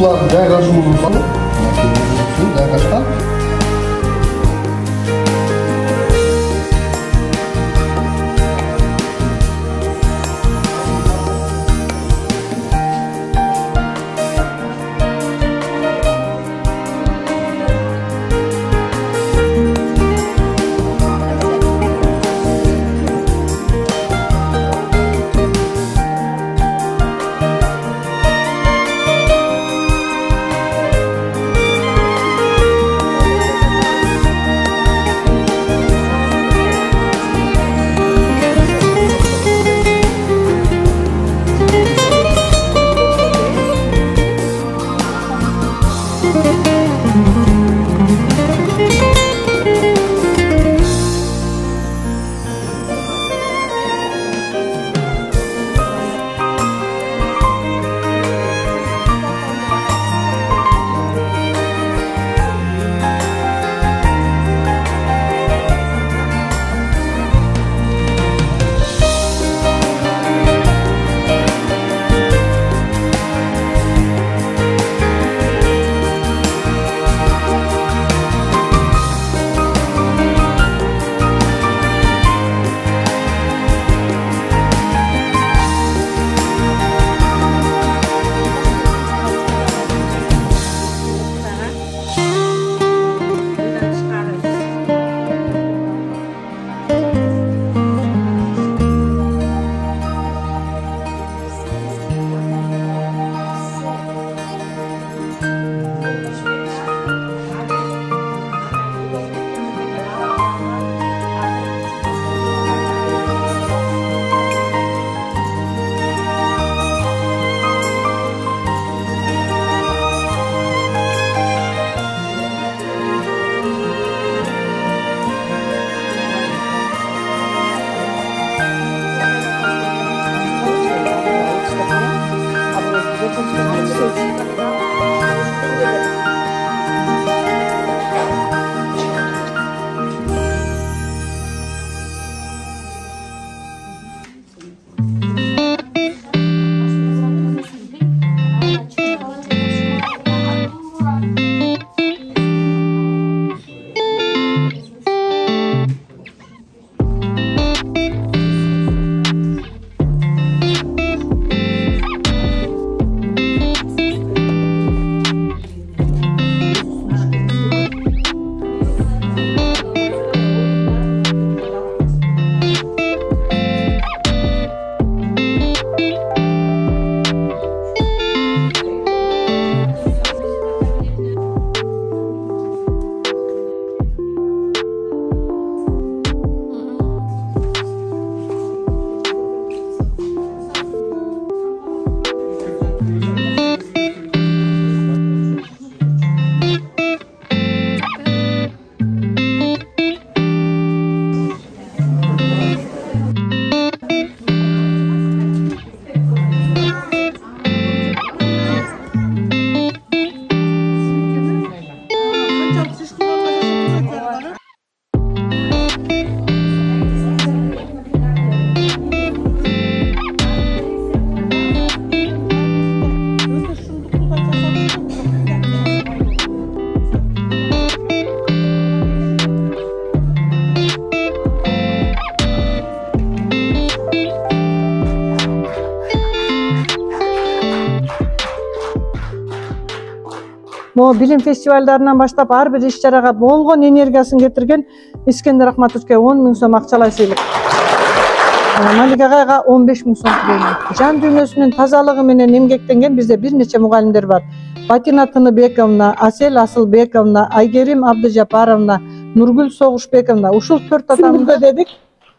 sularni dayqashimiz mumkin. Dayqashdan Mo bilim festivalдарынан баштап ар бир иш-чарага болгон энергиясын кетирген Искендер Ахматовке 10 000 сом акчалай сыйлык. Малик агайга 15 000 сом берген. Жан дүйнөсүнүн тазалыгы менен эмгектенген бизде бир нече мугалимдер бар. Батина Тыныбековна, Асел Асылбековна, Айгерим Абдыжапаровна, Нургүл Согушбековна. Ушул 4 атамды дедик.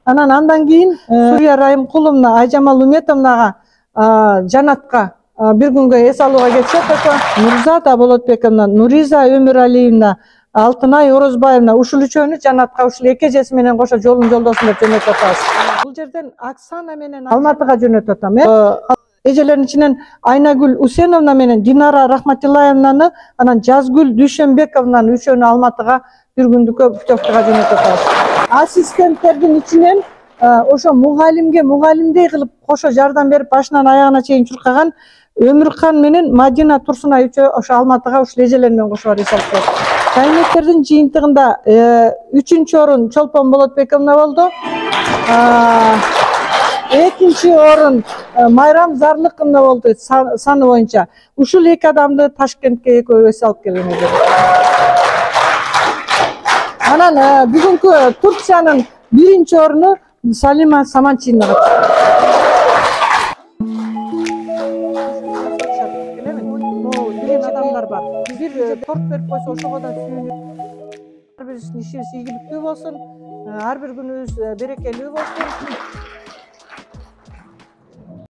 Андан кийин Сурия Райымкуловна, Айжамал Уметовнага жанатка bir günge es alууга кетишет ошо. Нурзата Болотбековна, Нуриза Өмүралиевна, Алтынай Орозбаевна ушул үчөөнү жанатка ушул эки эжеси менен кошо жолун жолдосун деп жөнөтүп атабыз. Бул жерден Оксана менен Алматыга жөнөтүп атам. Эжелердин ичинен Айнагүл Усеновна менен Динара Рахматиллаевнаны, анан Жазгүл Дүйшөнбековнаны үчөөнү Алматыга бир күндүккө путевкага жөнөтүп атабыз. Ассистенттердин ичинен ошо мугалимдей кылып кошо жардам берип башынан аягына чейин чуркаган Өмүркан менен Мадина Турсунай үчөө ошо Алматыга ушул эжелер менен кошо ресалып. Кайметтердин жыйынтыгында 3-орун Чолпон Болотбековна болду. 2-орун Майрам Зарлыковна болду саны боюнча. Ушул эки адамды Ташкентке экөөбүз алып келген эди. Анан бүгүнкү Турциянын 1-оруну Салима Саманчинова чыкты. Адамдар бар. Бир торт берип койсо ошого да сүйүнүп, ар бириздин ишибиз ийгиликтүү болсун, ар бир күнүбүз берекелүү болсун.